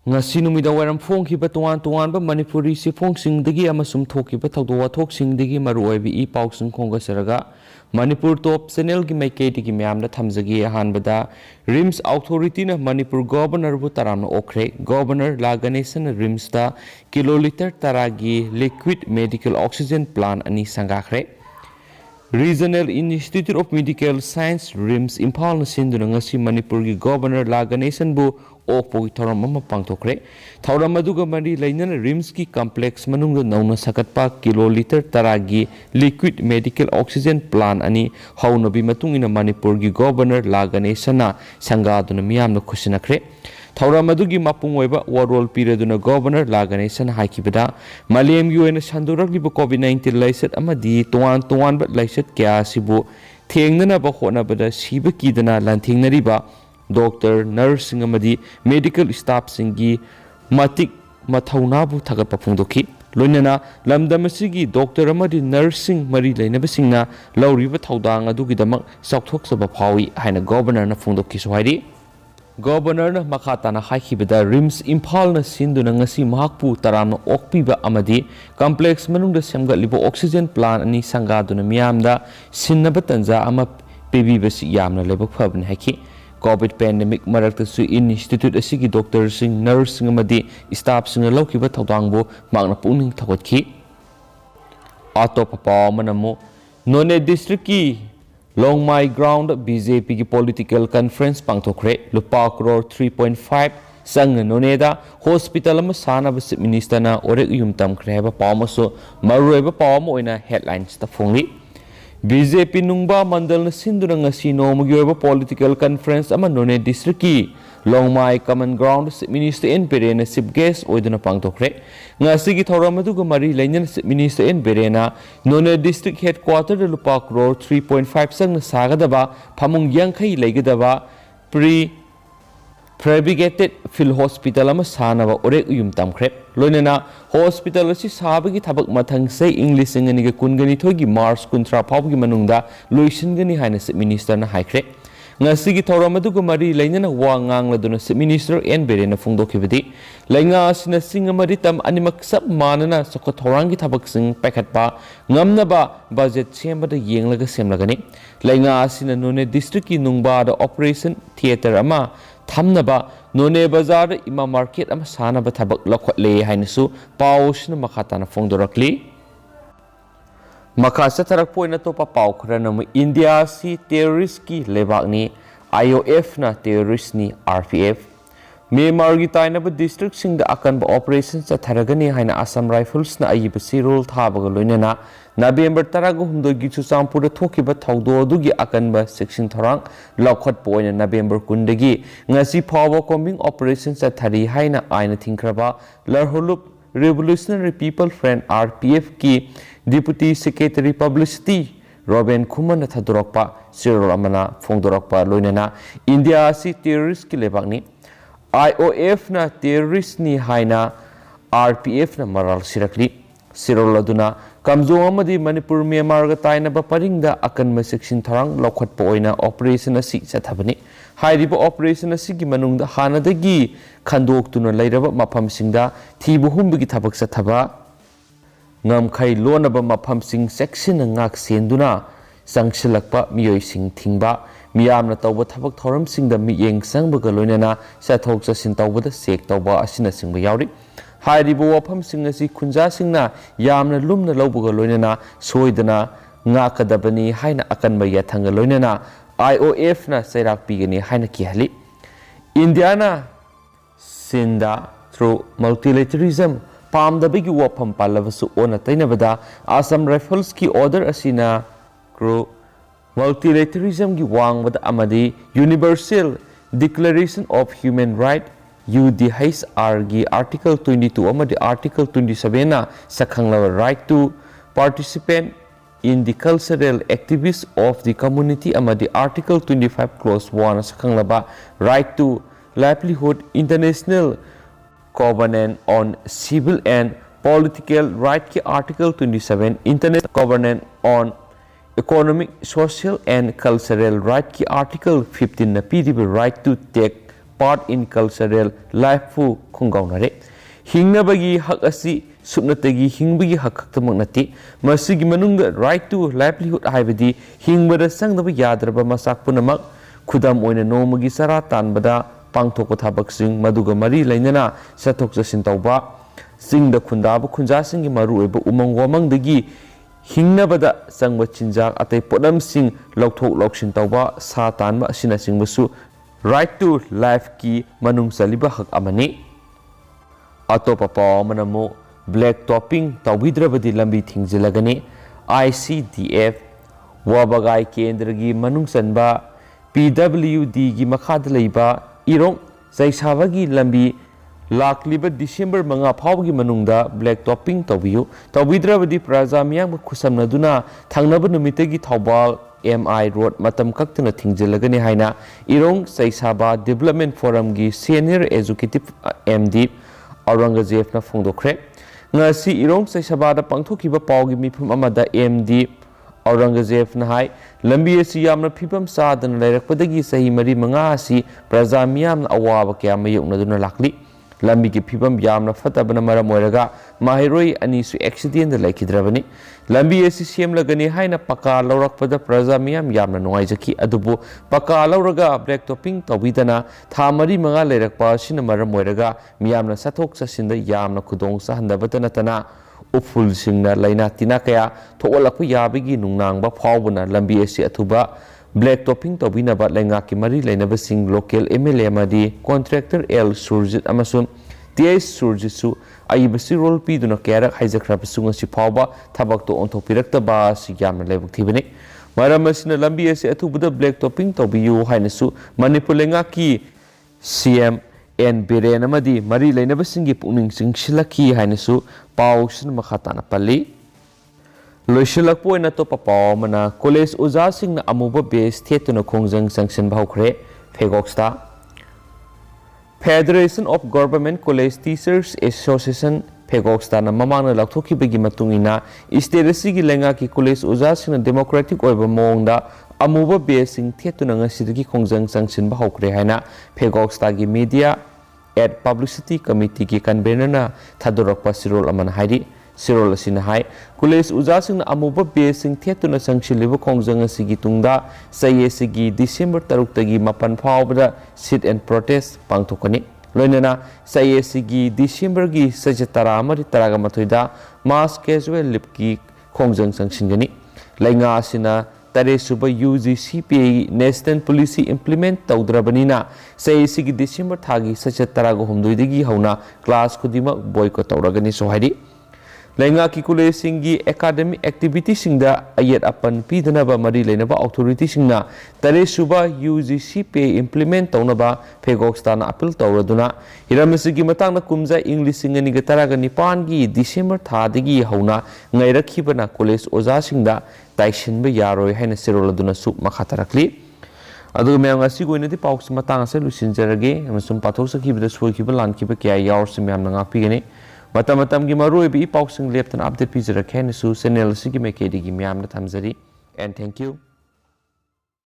ngasi numida waram phongkiba tuan tuanba manipuri sifongsingdagi amasum thokiba thawdo wathokingdagi maruoibi I pausing khonga saraga manipur top channel gi maikeiti gi myamna thamjagi ahanbada rims authority na manipur governor bu taramna okre governor laganesan rims da kiloliter taragi liquid medical oxygen plant ani sangakhre Regional Institute of Medical Science RIMS Impal na sinduna ngasi Manipur gi Governor Laganesan bu okpo gi thoram ama pangthokre thoram aduga mari lainana RIMS ki complex manungda nauna sakatpa kiloliter taragi liquid medical oxygen plant ani haunabi matungina Manipur gi Governor Laganesan na sangaduna miyamna khusinakre thoram adugi mapung oiba warol pireduna Governor Laganesan haikibada malem gi oina sanduragli COVID-19 laiset amadi tuan ba laiset kya sibu thengnana ba khona bada siba kidana lanthingnari ba doctor nurse amadi medical staff singi matik mathauna bu thagatpa phungdoki loinana lamdamasigi doctor amadi nursing mari lainabasingna lauriba thaudang adugi damak sakthokchaba phawi haina governor na phungdoki sohairi Governor na makatana haikibada RIMS Impal na sinduna ngasi mahakpu taramna okpiba amadi complex manungda semgatlibo oxygen plant ani sangaduna miyamda sinnaba tanja ama pebibasi yamna lebak phabne haki COVID pandemic marakta su institute asigi doctor sing nurse amadi staff sing laukiba thawdangbo magna puning thakotki atopa pawmanamo None district ki Long My Ground BJP ki political conference pangthokre lupa crore 3.5 sang noneda hospital ama sana ba minister na orek yum tam kreba pawmaso marueba pawma oina headlines ta phongli BJP nungba mandal na sinduna ngasi nomugi oiba political conference ama none district ki Long My Common Ground Minister N Perena Sip Guest oiduna pangthokre ngasi gi thoram aduga mari lainan Minister N Perena none district headquarter de lupa crore 3.5 sang sagadaba phamung yangkhai leigadaba prefabricated field hospital ama sanaba orek yum tamkhre loinana hospital asi sabagi thabak mathang sei English ngani ga kungani thogi March kuntra phawgi manungda loisingani haina minister na haikre ngasi gi thoram aduga mari lainana wa ngangladuna minister N Berena phungdokhibadi lainga asina singamari tam animak sab manana sokho thorangi thabak sing pakhatpa ngamnaba budget sembada yenglaga semlagani lainga asina none district ki nungba da operation theater ama thamnaba none bazar ima market ama sanaba thabak lokhotle hainasu pausna makhatana phongdorakli Makasa tarak po na to papaw kara na India si terrorist ki lebak ni IOF na terrorist ni RPF. May margitay na ba district sing da akan ba operations sa taragani hay na Assam Rifles na ayiba si role tabagaloy na November tarago hundo gitu sampu da toki ba tawdo dugi akan ba section tarang lakwat po na November kundagi nga si power combing operations sa tari hay na ay na tingkraba larhulup Revolutionary People Front RPF ki Deputy Secretary Publicity Robin Kuman na thadurokpa Cyril Amana phongdorokpa loinana India si terrorist ki lebak ni IOF na terrorist ni haina RPF na maral sirakli Cyril aduna kamzo amadi Manipur Myanmar ga taina ba paringda akan ma section tharang lokhat po oina operation asi chathabani hairiba operation asigi manungda hanadagi khandok tuna lairaba mafam singda thibu humbigi thabak chathaba ngamkhai lonaba mafam sing section ngak senduna sangsilakpa miyoi sing thingba miyamna tawba thabak thoram singda miyeng sangbaga loinana sathok chasin tawbada sek tawba asina singba yauri hairiba wafam sing asi khunja singna yamna lumna lawbaga loinana soidana ngakadabani haina akan ba yathanga loinana IOF na sairak pigani haina kihali Indiana sinda through multilateralism pamdabigi wafam palabasu ona tainabada Assam Rifles ki order asina through multilateralism gi wangbada amadi Universal Declaration of Human Rights UDHR gi Article 22 amadi Article 27 na sakhanglawa right to participate in the cultural activities of the community amadi Article 25 Clause 1 sakanglaba right to livelihood International Covenant on Civil and Political Right ki Article 27 International Covenant on Economic, Social and Cultural Right ki Article 15 na piriba right to take part in cultural life खुंगाउनरे हिंगनबगी हक असि सुपनतगी हिंगबगी हक खक्तमक नति मसिगी मनुंग राइट टू लाइवलीहुड हाइबदी हिंगबदा संगदब यादरब मसाक पुनमक खुदम ओइना नोमगी सरा तानबदा पांगथोक थाबकसिंग मदुगा मरी लैनना सथोक जसिन तौबा सिंगदा खुंदाब खुंजासिंगी मरुएब उमंग वमंगदगी हिंगनबदा संग चिंजाक अतै पोदमसिंग लौथोक लौक्सिन तौबा सा तानबा असिना सिंगबसु राइट टू लाइफ की मनुंग सलिबा हक अमनी अतोपा पाव मनमो ब्लैक टॉपिंग तौबिद्रबदी लंबी थिंगजिलगने ICDF वाबगाई केंद्र की मनुंग सनबा PWD की मखाद लैबा इरोंग जैसाबगी लंबी लाखलिबा डिसेंबर 5 फावगी मनुंगदा ब्लैक टॉपिंग तौबियु तौबिद्रबदी प्रजा मियांग खुसमनदुना थांगनब नुमितगी थौबाल MI रोड मतम कक्तन थिंगजिलगने हाइना इरोंग जैसाबा डेवलपमेंट फोरम की सीनियर एजुकेटिव MD औरंगजेब फोंदोखरे ngasi irong saisabada pangthokiba pawgi mifum amada MD Aurangzeb हाई लंबी asi yamna phipam sadan lairakpadagi sahi mari manga asi praja miyamna awaba kya mayoknaduna lakli lambi ki phipam yamna fatabana maram oiraga mahiroi ani su accident da laikhidrabani lambi asi semlagani haina paka laurakpada praja miyam yamna nuaijaki adubu paka lauraga black topping tawidana tha mari manga lairakpa sina maram oiraga miyamna sathok sasinda yamna khudong sahandabatana tana उपफुल सिंगना लाइना तिना कया थोलक याबगी नुंगनांगबा फावबना लंबी एसी अथुबा ब्लैक टॉपिंग तौबिनाबा लैंगा की मरी लैनबा सिंग लोकल MLA मदी कॉन्ट्रैक्टर L सुरजित अमसुन TS सुरजितसु आइबसी रोल पीदुना कयारक हाइजख्राबसुंग असि फावबा थबक तो ओंथोपिरक्तबा सि यामना लेबक थिबने मरम असिना लंबी एसी अथुबदा ब्लैक टॉपिंग तौबियु हाइनसु मणिपुर लैंगा की CM N Biren amadi mari lainabasinggi pukning singsilaki hainasu pawsin makhatana pali loisilakpo na to papaw mana college uja singna amuba base thetuna khongjang sanction bhaukhre phegoksta Federation of Government College Teachers Association phegoksta na mamangna lakthokibagi matungina state gi lenga ki college uja singna democratic oiba mongda amuba basing thetuna ngasidagi khongjang sanction bhaukhre haina phegoksta gi media at publicity committee ki convener na thadorakpa sirol aman hairi sirol asina hai college uja sing amuba basing thetuna sangshilibu khongjang asigi tungda sayesigi December 3 tagi mapan phawbada sit and protest pangthokani loinana sayesigi December gi sajatara amari taraga mathoida mass casual leave ki khongjang sangsingani lainga asina tare suba UGCPA national policy implement taudrabanina sayesigi December thagi sajatara humdoidagi hauna class khudima boycott tauragani sohari lainga ki college singi academic activity singda ayat apan pidanaba mari leinaba authority singna tare suba UGCPA implement taunaba phegokstana appeal tauraduna hiramsigi matangna kumja english singani ga taraga nipan gi December thadagi hauna ngairakhibana college oja singda taisinba yaroi haina siroladuna su makhatarakli adu me anga sigoinati paus matang ase lusinjarage amasum pathok sakibda soikiba lankiba kya yaurs me amna ngapigani matam gi maroi bi pausing leptan update pizara khainasu channel sigi me kedi gi myamna thamjari and thank you